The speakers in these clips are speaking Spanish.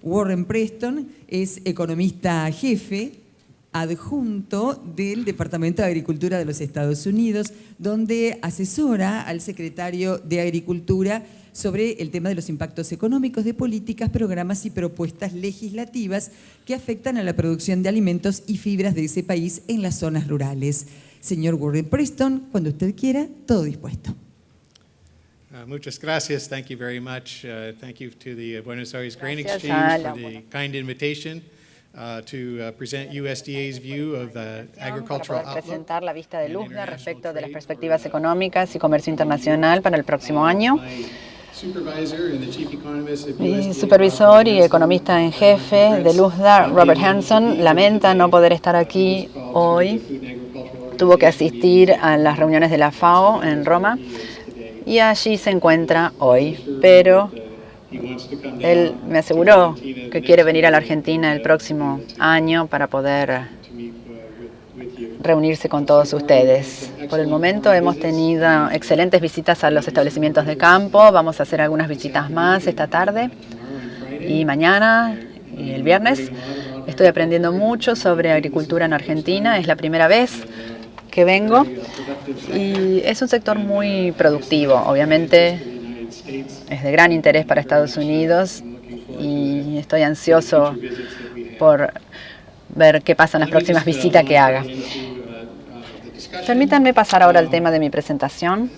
Warren Preston es economista jefe adjunto del Departamento de Agricultura de los Estados Unidos, donde asesora al secretario de Agricultura sobre el tema de los impactos económicos de políticas, programas y propuestas legislativas que afectan a la producción de alimentos y fibras de ese país en las zonas rurales. Señor Warren Preston, cuando usted quiera, todo dispuesto. Muchas gracias. Thank you very much. Thank you to the Buenos Aires Grain Exchange for the kind invitation to present USDA's view of the agricultural outlook. Presentar la vista de LUSDA respecto de las perspectivas económicas y comercio internacional para el próximo año. Mi supervisor y economista en jefe de LUSDA, Robert Hanson, lamenta no poder estar aquí hoy. Tuvo que asistir a las reuniones de la FAO en Roma y allí se encuentra hoy, pero él me aseguró que quiere venir a la Argentina el próximo año para poder reunirse con todos ustedes. Por el momento hemos tenido excelentes visitas a los establecimientos de campo. Vamos a hacer algunas visitas más esta tarde y mañana y el viernes. Estoy aprendiendo mucho sobre agricultura en Argentina. Es la primera vez que vengo y es un sector muy productivo. Obviamente es de gran interés para Estados Unidos y estoy ansioso por ver qué pasa en las próximas visitas que haga. Permítanme pasar ahora al tema de mi presentación.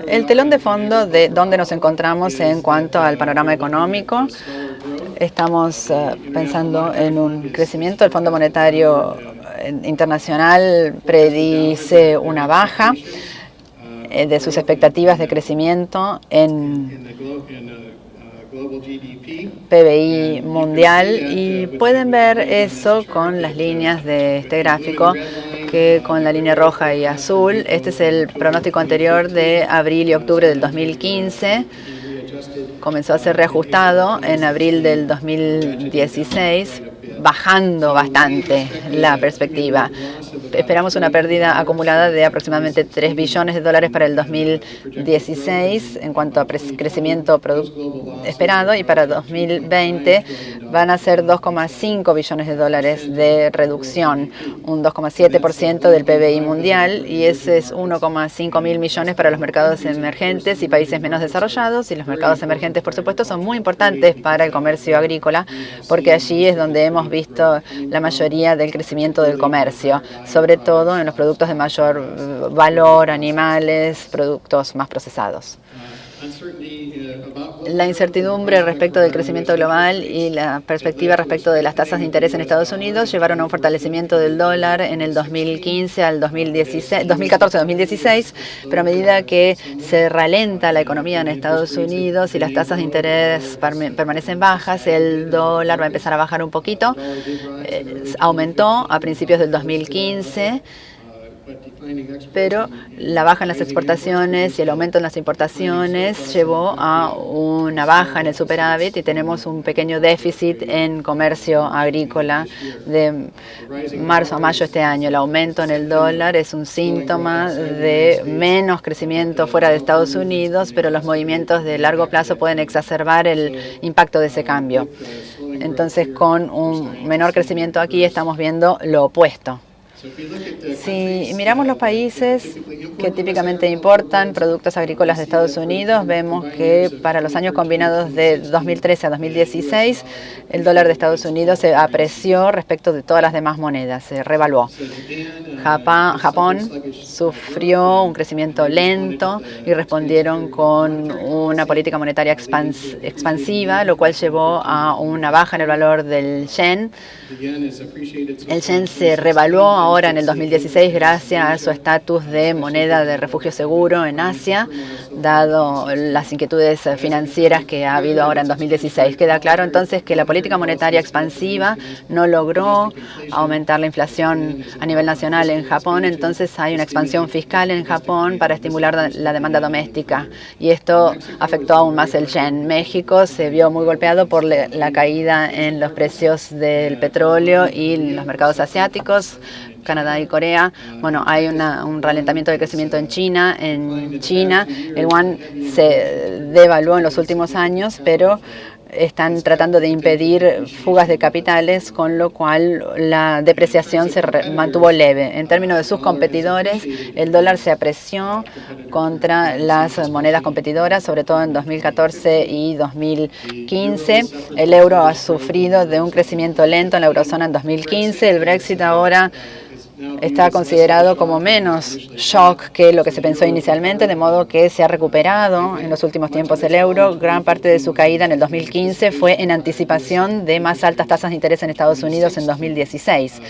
El telón de fondo de dónde nos encontramos en cuanto al panorama económico. Estamos pensando en un crecimiento. El Fondo Monetario Internacional predice una baja de sus expectativas de crecimiento en PBI mundial y pueden ver eso con las líneas de este gráfico, que con la línea roja y azul. Este es el pronóstico anterior de abril y octubre del 2015. Comenzó a ser reajustado en abril del 2016, bajando bastante la perspectiva. Esperamos una pérdida acumulada de aproximadamente $3 billones para el 2016 en cuanto a crecimiento esperado, y para 2020 van a ser $2,5 billones de reducción, un 2,7% del PBI mundial, y ese es 1,5 mil millones para los mercados emergentes y países menos desarrollados. Y los mercados emergentes, por supuesto, son muy importantes para el comercio agrícola, porque allí es donde hemos visto la mayoría del crecimiento del comercio, sobre todo en los productos de mayor valor, animales, productos más procesados. La incertidumbre respecto del crecimiento global y la perspectiva respecto de las tasas de interés en Estados Unidos llevaron a un fortalecimiento del dólar en el 2015 al 2014-2016, pero a medida que se ralenta la economía en Estados Unidos y las tasas de interés permanecen bajas, el dólar va a empezar a bajar un poquito. Aumentó a principios del 2015. Pero la baja en las exportaciones y el aumento en las importaciones llevó a una baja en el superávit y tenemos un pequeño déficit en comercio agrícola de marzo a mayo este año. El aumento en el dólar es un síntoma de menos crecimiento fuera de Estados Unidos, pero los movimientos de largo plazo pueden exacerbar el impacto de ese cambio. Entonces, con un menor crecimiento aquí estamos viendo lo opuesto. Si miramos los países que típicamente importan productos agrícolas de Estados Unidos, vemos que para los años combinados de 2013 a 2016, el dólar de Estados Unidos se apreció respecto de todas las demás monedas, se revaluó. Japón sufrió un crecimiento lento y respondieron con una política monetaria expansiva, lo cual llevó a una baja en el valor del yen. El yen se revaluó ahora en el 2016 gracias a su estatus de moneda de refugio seguro en Asia, dado las inquietudes financieras que ha habido ahora en 2016. Queda claro entonces que la política monetaria expansiva no logró aumentar la inflación a nivel nacional en Japón, entonces hay una expansión fiscal en Japón para estimular la demanda doméstica y esto afectó aún más el yen. México se vio muy golpeado por la caída en los precios del petróleo y los mercados asiáticos. Canadá y Corea. Bueno, hay un ralentamiento de crecimiento en China. En China, el yuan se devaluó en los últimos años, pero están tratando de impedir fugas de capitales, con lo cual la depreciación se mantuvo leve. En términos de sus competidores, el dólar se apreció contra las monedas competidoras, sobre todo en 2014 y 2015. El euro ha sufrido de un crecimiento lento en la eurozona en 2015. El Brexit ahora está considerado como menos shock que lo que se pensó inicialmente, de modo que se ha recuperado en los últimos tiempos el euro. Gran parte de su caída en el 2015 fue en anticipación de más altas tasas de interés en Estados Unidos en 2016.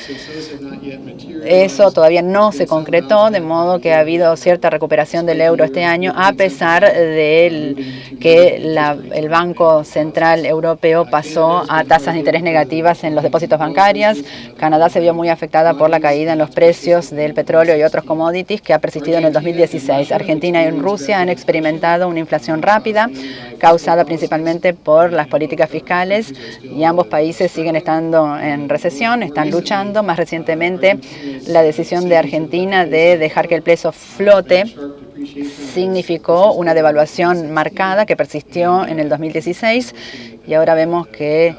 Eso todavía no se concretó, de modo que ha habido cierta recuperación del euro este año, a pesar de que el Banco Central Europeo pasó a tasas de interés negativas en los depósitos bancarios. Canadá se vio muy afectada por la caída en los precios del petróleo y otros commodities que ha persistido en el 2016. Argentina y Rusia han experimentado una inflación rápida, causada principalmente por las políticas fiscales, y ambos países siguen estando en recesión, están luchando. Más recientemente, la decisión de Argentina de dejar que el peso flote significó una devaluación marcada que persistió en el 2016, y ahora vemos que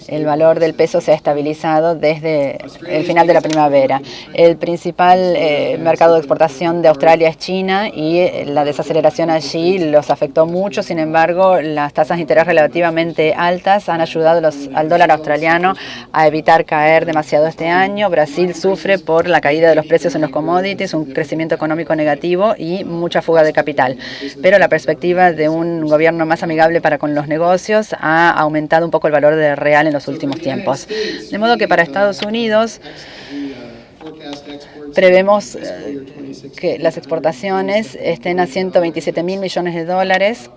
el valor del peso se ha estabilizado desde el final de la primavera. El principal mercado de exportación de Australia es China, y la desaceleración allí los afectó mucho. Sin embargo, las tasas de interés relativamente altas han ayudado al dólar australiano a evitar caer demasiado este año. Brasil sufre por la caída de los precios en los commodities, un crecimiento económico negativo y mucha fuga de capital. Pero la perspectiva de un gobierno más amigable para con los negocios ha aumentado un poco el valor real en los últimos tiempos. De modo que para Estados Unidos prevemos que las exportaciones estén a 127.000 millones de dólares,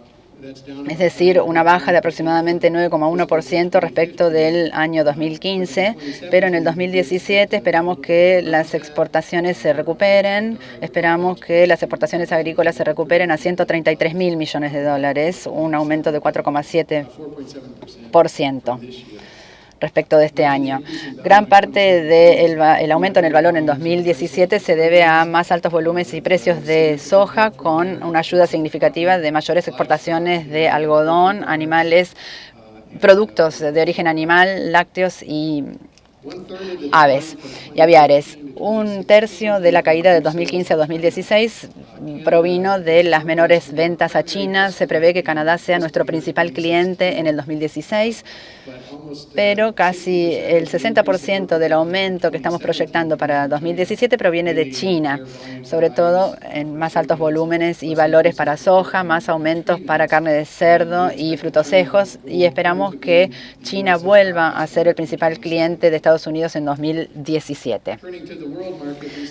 es decir, una baja de aproximadamente 9,1% respecto del año 2015, pero en el 2017 esperamos que las exportaciones se recuperen, esperamos que las exportaciones agrícolas se recuperen a 133.000 millones de dólares, un aumento de 4,7% respecto de este año. Gran parte del aumento en el valor en 2017 se debe a más altos volúmenes y precios de soja, con una ayuda significativa de mayores exportaciones de algodón, animales, productos de origen animal, lácteos y aves y aviares. Un tercio de la caída de 2015 a 2016 provino de las menores ventas a China. Se prevé que Canadá sea nuestro principal cliente en el 2016, pero casi el 60% del aumento que estamos proyectando para 2017 proviene de China, sobre todo en más altos volúmenes y valores para soja, más aumentos para carne de cerdo y frutos secos, y esperamos que China vuelva a ser el principal cliente de Estados Unidos en 2017.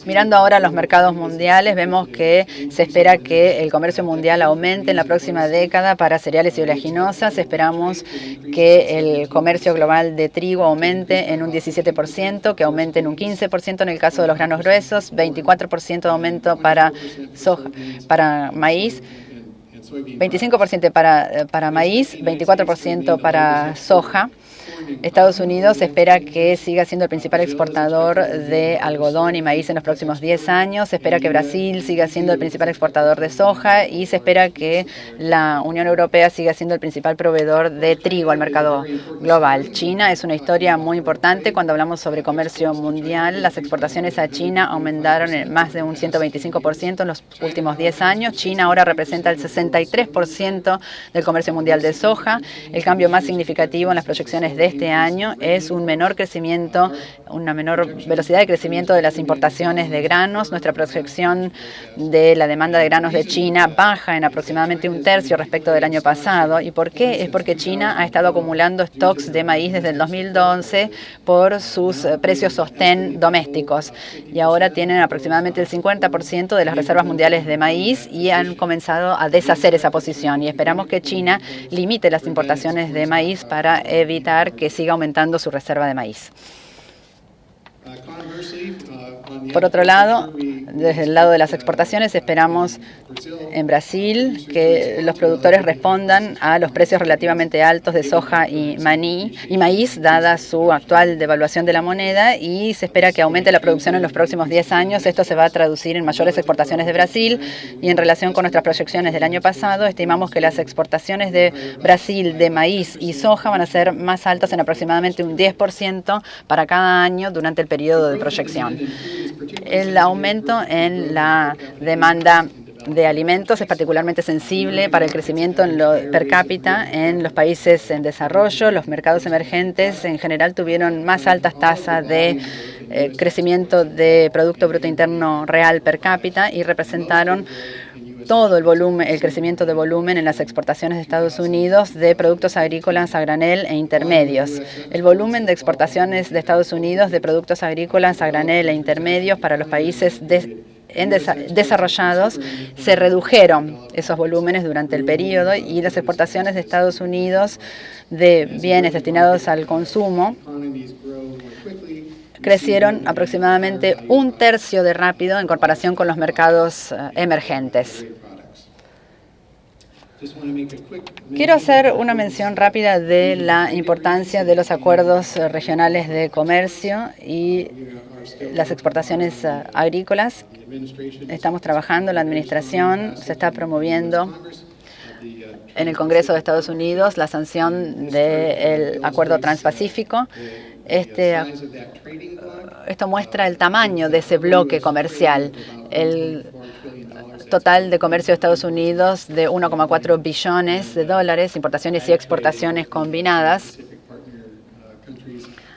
Mirando ahora los mercados mundiales, vemos que se espera que el comercio mundial aumente en la próxima década para cereales y oleaginosas. Esperamos que el comercio global de trigo aumente en un 17%, que aumente en un 15% en el caso de los granos gruesos, 24% de aumento para soja, para maíz, 25% para maíz, 24% para soja. Estados Unidos espera que siga siendo el principal exportador de algodón y maíz en los próximos 10 años. Se espera que Brasil siga siendo el principal exportador de soja, y se espera que la Unión Europea siga siendo el principal proveedor de trigo al mercado global. China es una historia muy importante cuando hablamos sobre comercio mundial. Las exportaciones a China aumentaron en más de un 125% en los últimos 10 años. China ahora representa el 63% del comercio mundial de soja. El cambio más significativo en las proyecciones de este año es un menor crecimiento, una menor velocidad de crecimiento de las importaciones de granos. Nuestra proyección de la demanda de granos de China baja en aproximadamente un tercio respecto del año pasado. ¿Y por qué? Es porque China ha estado acumulando stocks de maíz desde el 2011 por sus precios sostén domésticos, y ahora tienen aproximadamente el 50% de las reservas mundiales de maíz, y han comenzado a deshacer esa posición, y esperamos que China limite las importaciones de maíz para evitar que siga aumentando su reserva de maíz. Por otro lado, Desde el lado de las exportaciones esperamos en Brasil que los productores respondan a los precios relativamente altos de soja y maíz, dada su actual devaluación de la moneda, y se espera que aumente la producción en los próximos 10 años. Esto se va a traducir en mayores exportaciones de Brasil, y en relación con nuestras proyecciones del año pasado, estimamos que las exportaciones de Brasil de maíz y soja van a ser más altas en aproximadamente un 10% para cada año durante el periodo de proyección. El aumento en la demanda de alimentos es particularmente sensible para el crecimiento en lo per cápita en los países en desarrollo. Los mercados emergentes en general tuvieron más altas tasas de crecimiento de Producto Bruto Interno Real per cápita y representaron todo el crecimiento de volumen en las exportaciones de Estados Unidos de productos agrícolas a granel e intermedios. El volumen de exportaciones de Estados Unidos de productos agrícolas a granel e intermedios para los países desarrollados se redujeron esos volúmenes durante el periodo, y las exportaciones de Estados Unidos de bienes destinados al consumo crecieron aproximadamente un tercio de rápido en comparación con los mercados emergentes. Quiero hacer una mención rápida de la importancia de los acuerdos regionales de comercio y las exportaciones agrícolas. Estamos trabajando, la administración se está promoviendo en el Congreso de Estados Unidos la sanción del Acuerdo Transpacífico. Esto muestra el tamaño de ese bloque comercial. El total de comercio de Estados Unidos de 1,4 billones de dólares, importaciones y exportaciones combinadas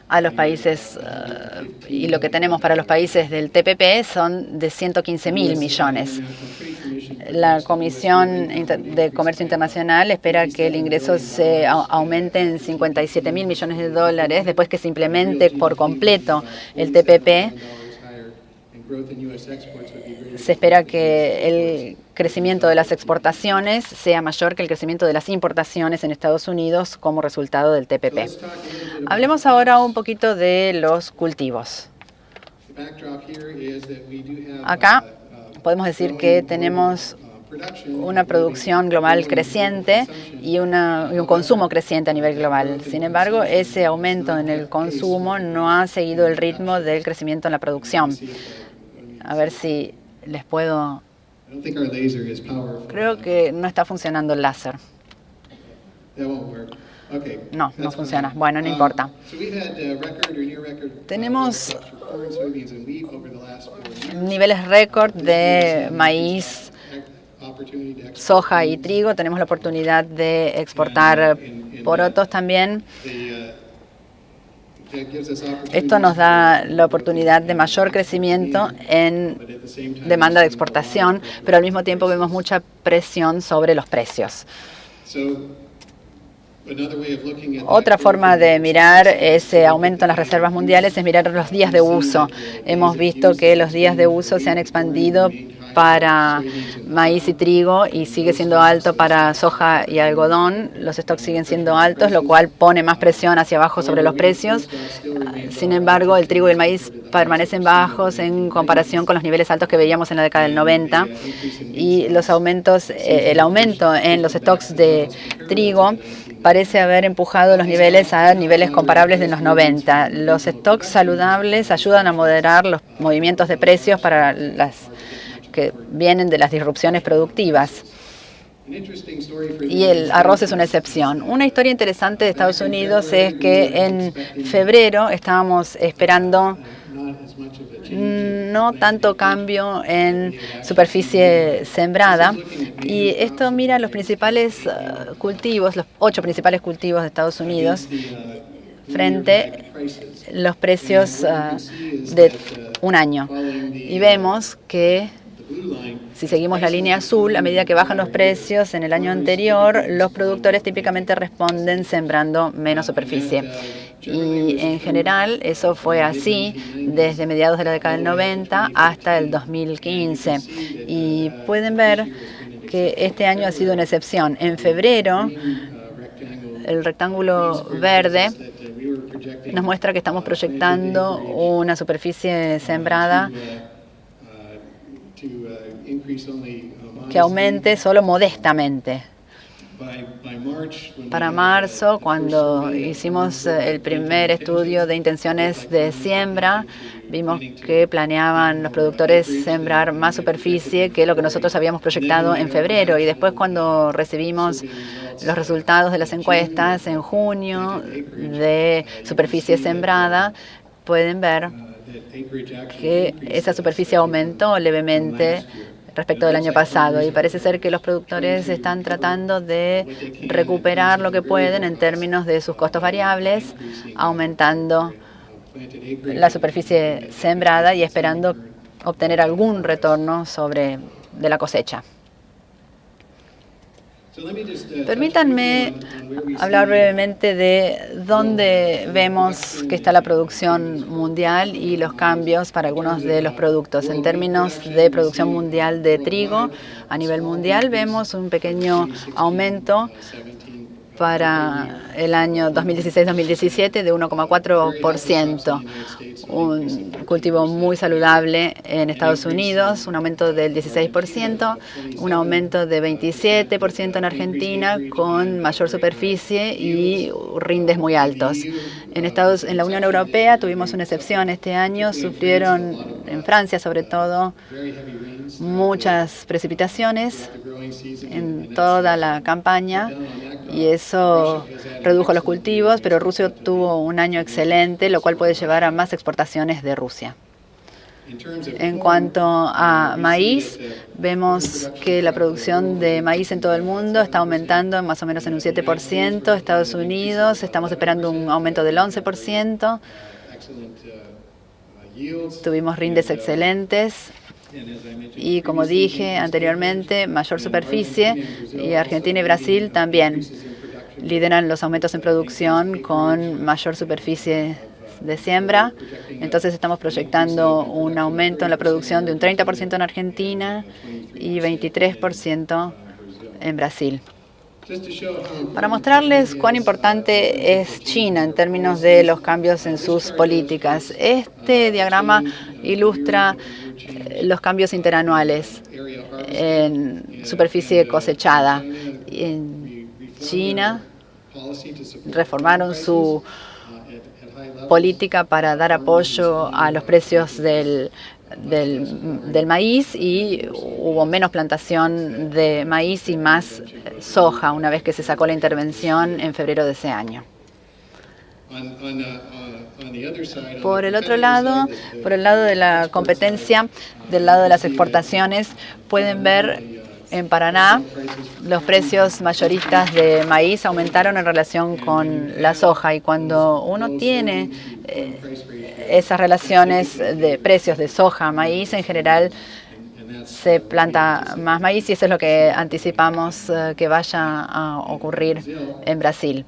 a los países, y lo que tenemos para los países del TPP son de 115.000 millones. La Comisión de Comercio Internacional espera que el ingreso se aumente en 57.000 millones de dólares después que se implemente por completo el TPP. Se espera que el crecimiento de las exportaciones sea mayor que el crecimiento de las importaciones en Estados Unidos como resultado del TPP. Hablemos ahora un poquito de los cultivos. Acá podemos decir que tenemos una producción global creciente y un consumo creciente a nivel global. Sin embargo, ese aumento en el consumo no ha seguido el ritmo del crecimiento en la producción. A ver si les puedo... Creo que no está funcionando el láser. No funciona. Bueno, no importa. Tenemos niveles récord de maíz, soja y trigo. Tenemos la oportunidad de exportar porotos también. Esto nos da la oportunidad de mayor crecimiento en demanda de exportación, pero al mismo tiempo vemos mucha presión sobre los precios. Otra forma de mirar ese aumento en las reservas mundiales es mirar los días de uso. Hemos visto que los días de uso se han expandido para maíz y trigo y sigue siendo alto para soja y algodón. Los stocks siguen siendo altos, lo cual pone más presión hacia abajo sobre los precios. Sin embargo, el trigo y el maíz permanecen bajos en comparación con los niveles altos que veíamos en la década del 90. Y el aumento en los stocks de trigo parece haber empujado los niveles a niveles comparables de los 90. Los stocks saludables ayudan a moderar los movimientos de precios para las que vienen de las disrupciones productivas. Y el arroz es una excepción. Una historia interesante de Estados Unidos es que en febrero estábamos esperando no tanto cambio en superficie sembrada, y esto mira los principales cultivos, los 8 principales cultivos de Estados Unidos frente a los precios de un año. Y vemos que si seguimos la línea azul, a medida que bajan los precios en el año anterior, los productores típicamente responden sembrando menos superficie. Y en general eso fue así desde mediados de la década del 90 hasta el 2015. Y pueden ver que este año ha sido una excepción. En febrero, el rectángulo verde nos muestra que estamos proyectando una superficie sembrada que aumente solo modestamente. Para marzo, cuando hicimos el primer estudio de intenciones de siembra, vimos que planeaban los productores sembrar más superficie que lo que nosotros habíamos proyectado en febrero. Y después, cuando recibimos los resultados de las encuestas en junio de superficie sembrada, pueden ver que esa superficie aumentó levemente respecto del año pasado, y parece ser que los productores están tratando de recuperar lo que pueden en términos de sus costos variables, aumentando la superficie sembrada y esperando obtener algún retorno de la cosecha. Permítanme hablar brevemente de dónde vemos que está la producción mundial y los cambios para algunos de los productos. En términos de producción mundial de trigo, a nivel mundial vemos un pequeño aumento para el año 2016-2017 de 1,4%. Un cultivo muy saludable en Estados Unidos, un aumento del 16%, un aumento de 27% en Argentina con mayor superficie y rindes muy altos. En la Unión Europea tuvimos una excepción este año, sufrieron en Francia sobre todo muchas precipitaciones en toda la campaña y eso redujo los cultivos, pero Rusia tuvo un año excelente, lo cual puede llevar a más exportaciones de Rusia. En cuanto a maíz, vemos que la producción de maíz en todo el mundo está aumentando más o menos en un 7%. Estados Unidos, estamos esperando un aumento del 11%. Tuvimos rindes excelentes. Y como dije anteriormente, mayor superficie, y Argentina y Brasil también lideran los aumentos en producción con mayor superficie de siembra. Entonces estamos proyectando un aumento en la producción de un 30% en Argentina y 23% en Brasil. Para mostrarles cuán importante es China en términos de los cambios en sus políticas, este diagrama ilustra los cambios interanuales en superficie cosechada. En China reformaron su política para dar apoyo a los precios del maíz y hubo menos plantación de maíz y más soja una vez que se sacó la intervención en febrero de ese año. Por el otro lado, por el lado de la competencia, del lado de las exportaciones, pueden ver en Paraná los precios mayoristas de maíz aumentaron en relación con la soja, y cuando uno tiene esas relaciones de precios de soja, maíz, en general se planta más maíz, y eso es lo que anticipamos que vaya a ocurrir en Brasil.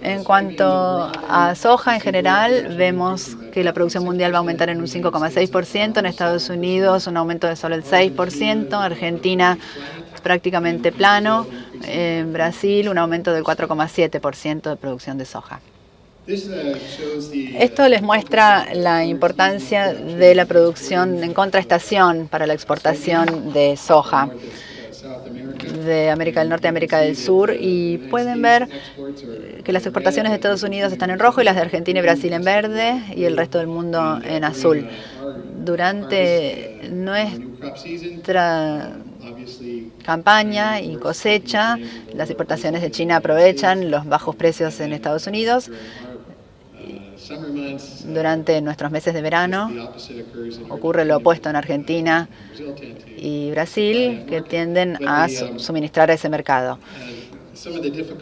En cuanto a soja en general, vemos que la producción mundial va a aumentar en un 5,6%, en Estados Unidos un aumento de solo el 6%, Argentina prácticamente plano, en Brasil un aumento del 4,7% de producción de soja. Esto les muestra la importancia de la producción en contraestación para la exportación de soja de América del Norte a América del Sur, y pueden ver que las exportaciones de Estados Unidos están en rojo y las de Argentina y Brasil en verde y el resto del mundo en azul. Durante nuestra campaña y cosecha, las exportaciones de China aprovechan los bajos precios en Estados Unidos. Durante nuestros meses de verano ocurre lo opuesto en Argentina y Brasil, que tienden a suministrar a ese mercado.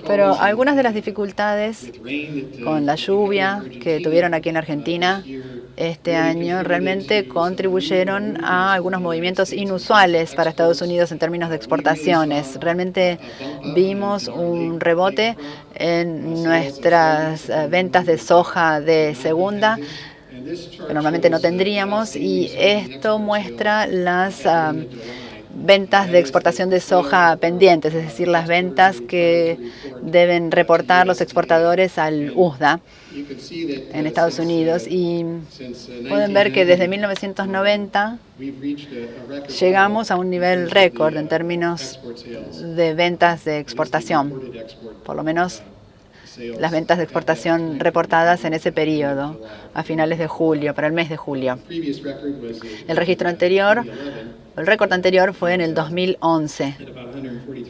Pero algunas de las dificultades con la lluvia que tuvieron aquí en Argentina este año realmente contribuyeron a algunos movimientos inusuales para Estados Unidos en términos de exportaciones. Realmente vimos un rebote en nuestras ventas de soja de segunda, que normalmente no tendríamos, y esto muestra las ventas de exportación de soja pendientes, es decir, las ventas que deben reportar los exportadores al USDA en Estados Unidos. Y pueden ver que desde 1990 llegamos a un nivel récord en términos de ventas de exportación, por lo menos las ventas de exportación reportadas en ese periodo, a finales de julio, para el mes de julio. El registro anterior, el récord anterior fue en el 2011,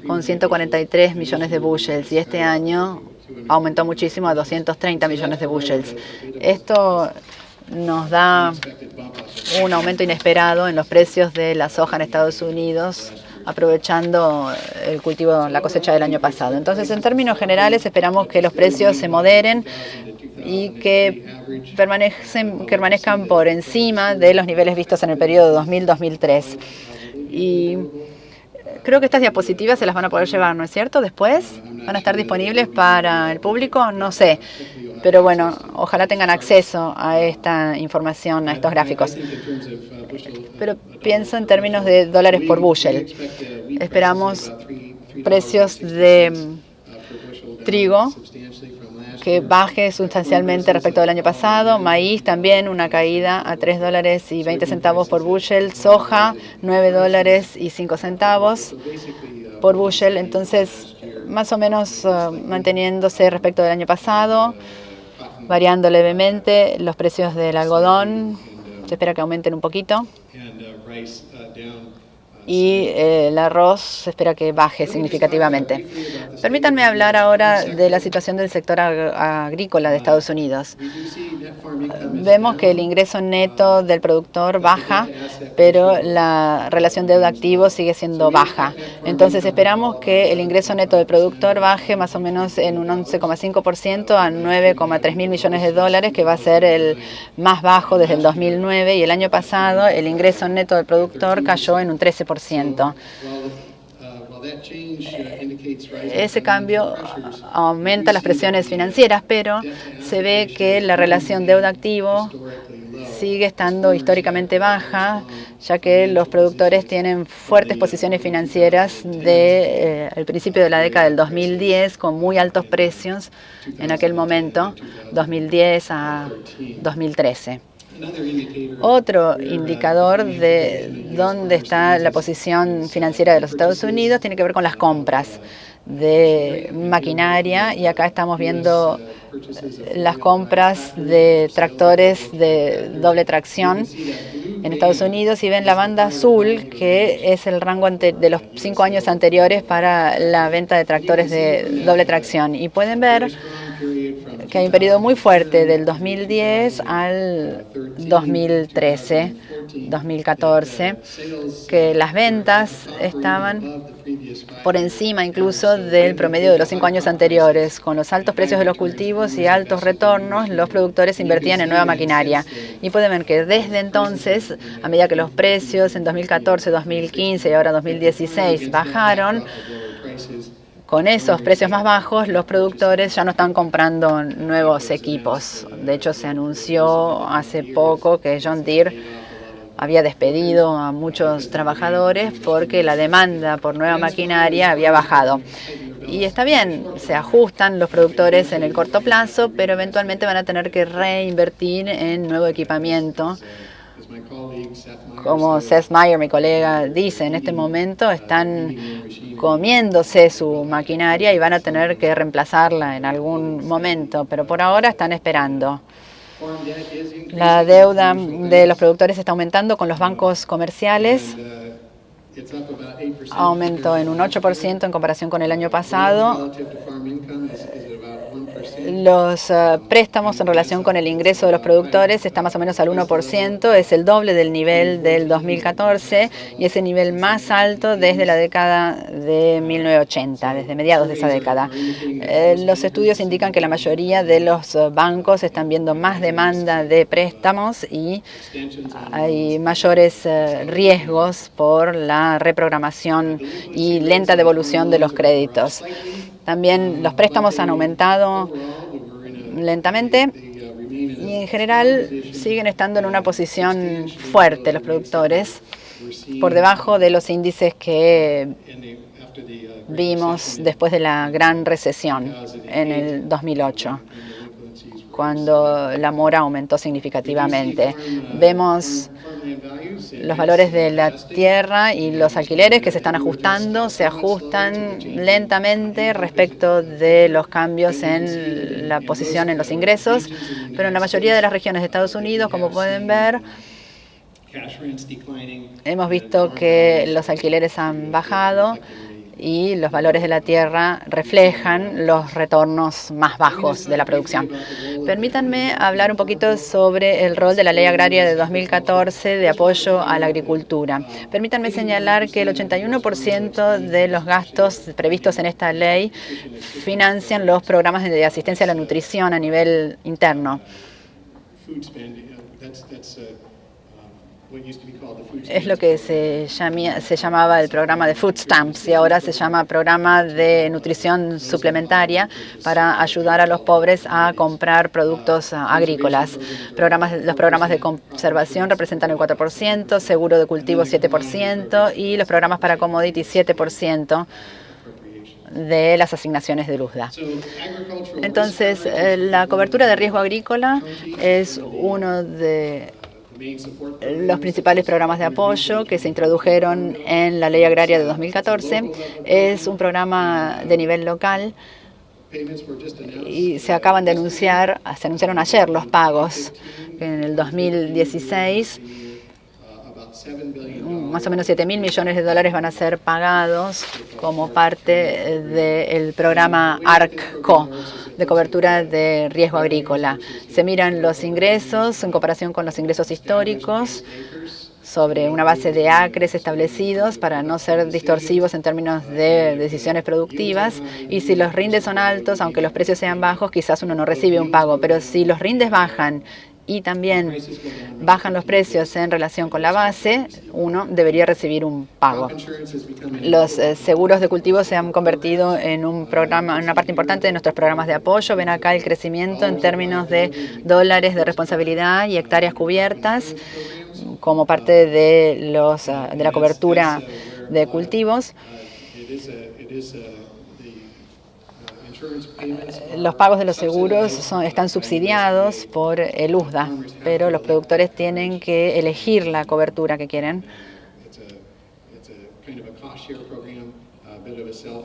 con 143 millones de bushels, y este año aumentó muchísimo a 230 millones de bushels. Esto nos da un aumento inesperado en los precios de la soja en Estados Unidos, aprovechando el cultivo, la cosecha del año pasado. Entonces, en términos generales, esperamos que los precios se moderen y que permanezcan por encima de los niveles vistos en el periodo 2000-2003. Y creo que estas diapositivas se las van a poder llevar, ¿no es cierto? Después van a estar disponibles para el público, no sé. Pero bueno, ojalá tengan acceso a esta información, a estos gráficos. Pero pienso en términos de dólares por bushel. Esperamos precios de trigo que baje sustancialmente respecto del año pasado. Maíz también una caída a $3.20 por bushel. Soja, $9.05 por bushel. Entonces, más o menos manteniéndose respecto del año pasado, variando levemente. Los precios del algodón se espera que aumenten un poquito. Y el arroz se espera que baje significativamente. Permítanme hablar ahora de la situación del sector agrícola de Estados Unidos. Vemos que el ingreso neto del productor baja, pero la relación deuda-activo sigue siendo baja. Entonces esperamos que el ingreso neto del productor baje más o menos en un 11,5% a 9,3 mil millones de dólares, que va a ser el más bajo desde el 2009. Y el año pasado el ingreso neto del productor cayó en un 13%. Ese cambio aumenta las presiones financieras, pero se ve que la relación deuda-activo sigue estando históricamente baja, ya que los productores tienen fuertes posiciones financieras desde el principio de la década del 2010, con muy altos precios en aquel momento, 2010 a 2013. Otro indicador de dónde está la posición financiera de los Estados Unidos tiene que ver con las compras de maquinaria, y acá estamos viendo las compras de tractores de doble tracción en Estados Unidos, y ven la banda azul, que es el rango de los 5 años anteriores para la venta de tractores de doble tracción. Y pueden ver que hay un periodo muy fuerte del 2010 al 2013, 2014, que las ventas estaban por encima incluso del promedio de los 5 años anteriores. Con los altos precios de los cultivos y altos retornos, los productores invertían en nueva maquinaria. Y pueden ver que desde entonces, a medida que los precios en 2014, 2015 y ahora 2016 bajaron, con esos precios más bajos, los productores ya no están comprando nuevos equipos. De hecho, se anunció hace poco que John Deere había despedido a muchos trabajadores porque la demanda por nueva maquinaria había bajado. Y está bien, se ajustan los productores en el corto plazo, pero eventualmente van a tener que reinvertir en nuevo equipamiento. Como Seth Meyer, mi colega, dice, en este momento están comiéndose su maquinaria y van a tener que reemplazarla en algún momento, pero por ahora están esperando. La deuda de los productores está aumentando con los bancos comerciales. Aumentó en un 8% en comparación con el año pasado. Los préstamos en relación con el ingreso de los productores está más o menos al 1%, es el doble del nivel del 2014 y es el nivel más alto desde la década de 1980, desde mediados de esa década. Los estudios indican que la mayoría de los bancos están viendo más demanda de préstamos y hay mayores riesgos por la reprogramación y lenta devolución de los créditos. También los préstamos han aumentado lentamente y en general siguen estando en una posición fuerte los productores. por debajo de los índices que vimos después de la gran recesión en el 2008, cuando la mora aumentó significativamente. Vemos los valores de la tierra y los alquileres que se están ajustando, se ajustan lentamente respecto de los cambios en la posición en los ingresos, pero en la mayoría de las regiones de Estados Unidos, como pueden ver, hemos visto que los alquileres han bajado y los valores de la tierra reflejan los retornos más bajos de la producción. Permítanme hablar un poquito sobre el rol de la Ley Agraria de 2014 de apoyo a la agricultura. Permítanme señalar que el 81% de los gastos previstos en esta ley financian los programas de asistencia a la nutrición a nivel interno. Es lo que se llamaba el programa de Food Stamps y ahora se llama programa de nutrición suplementaria para ayudar a los pobres a comprar productos agrícolas. Los programas de conservación representan el 4%, seguro de cultivo 7% y los programas para commodities 7% de las asignaciones de USDA. Entonces, la cobertura de riesgo agrícola es uno de los principales programas de apoyo que se introdujeron en la Ley Agraria de 2014. Es un programa de nivel local y se acaban de anunciar, se anunciaron ayer los pagos. En el 2016, más o menos 7.000 millones de dólares van a ser pagados como parte del programa ARC-CO, de cobertura de riesgo agrícola. Se miran los ingresos en comparación con los ingresos históricos sobre una base de acres establecidos para no ser distorsivos en términos de decisiones productivas. Y si los rindes son altos, aunque los precios sean bajos, quizás uno no recibe un pago. Pero si los rindes bajan y también bajan los precios en relación con la base, uno debería recibir un pago. Los seguros de cultivo se han convertido en un programa, en una parte importante de nuestros programas de apoyo. Ven acá el crecimiento en términos de dólares de responsabilidad y hectáreas cubiertas como parte de la cobertura de cultivos. Los pagos de los seguros están subsidiados por el USDA, pero los productores tienen que elegir la cobertura que quieren.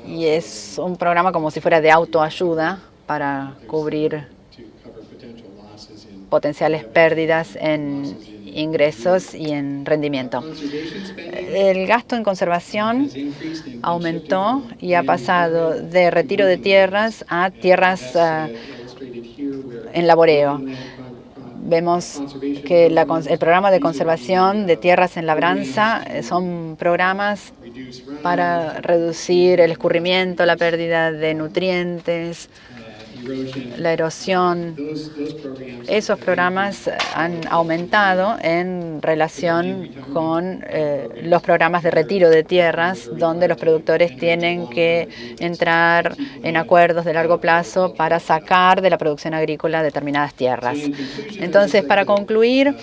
Y es un programa como si fuera de autoayuda para cubrir potenciales pérdidas en ingresos y en rendimiento. El gasto en conservación aumentó y ha pasado de retiro de tierras a tierras en laboreo. Vemos que el programa de conservación de tierras en labranza son programas para reducir el escurrimiento, la pérdida de nutrientes, la erosión. Esos programas han aumentado en relación con los programas de retiro de tierras, donde los productores tienen que entrar en acuerdos de largo plazo para sacar de la producción agrícola determinadas tierras. Entonces, para concluir,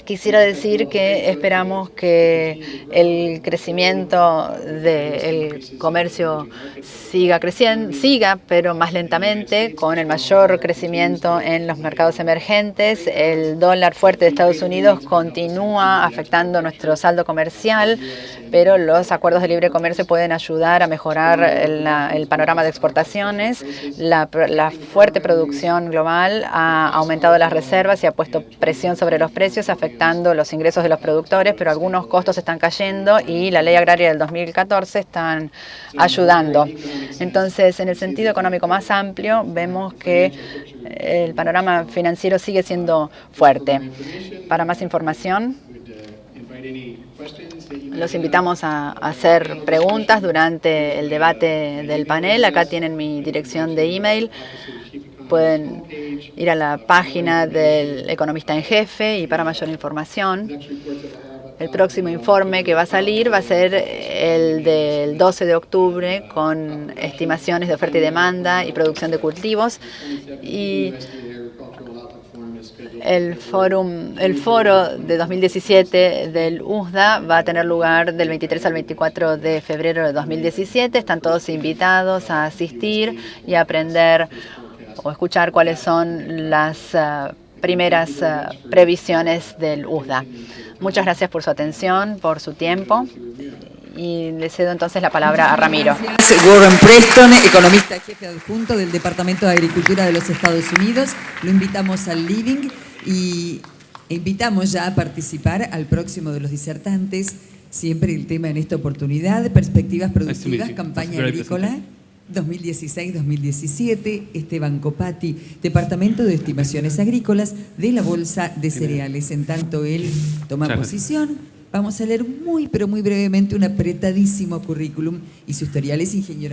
quisiera decir que esperamos que el crecimiento del comercio siga creciendo, pero más lentamente, con el mayor crecimiento en los mercados emergentes. El dólar fuerte de Estados Unidos continúa afectando nuestro saldo comercial, pero los acuerdos de libre comercio pueden ayudar a mejorar el panorama de exportaciones. La fuerte producción global ha aumentado las reservas y ha puesto presión sobre los precios, afectando los ingresos de los productores, pero algunos costos están cayendo y la Ley Agraria del 2014 están ayudando. Entonces, en el sentido económico más amplio, vemos que el panorama financiero sigue siendo fuerte. Para más información, los invitamos a hacer preguntas durante el debate del panel. Acá tienen mi dirección de email. Pueden ir a la página del economista en jefe y para mayor información. El próximo informe que va a salir va a ser el del 12 de octubre con estimaciones de oferta y demanda y producción de cultivos. Y El foro de 2017 del USDA va a tener lugar del 23 al 24 de febrero de 2017. Están todos invitados a asistir y a aprender o escuchar cuáles son las primeras previsiones del USDA. Muchas gracias por su atención, por su tiempo. Y le cedo entonces la palabra a Ramiro. Gracias, Warren Preston, economista jefe adjunto del Departamento de Agricultura de los Estados Unidos. Lo invitamos al living y invitamos ya a participar al próximo de los disertantes. Siempre el tema en esta oportunidad, perspectivas productivas, campaña agrícola 2016-2017, Esteban Copati, Departamento de Estimaciones Agrícolas de la Bolsa de Cereales. En tanto él toma posición, vamos a leer muy, pero muy brevemente un apretadísimo currículum y su historial es ingeniero.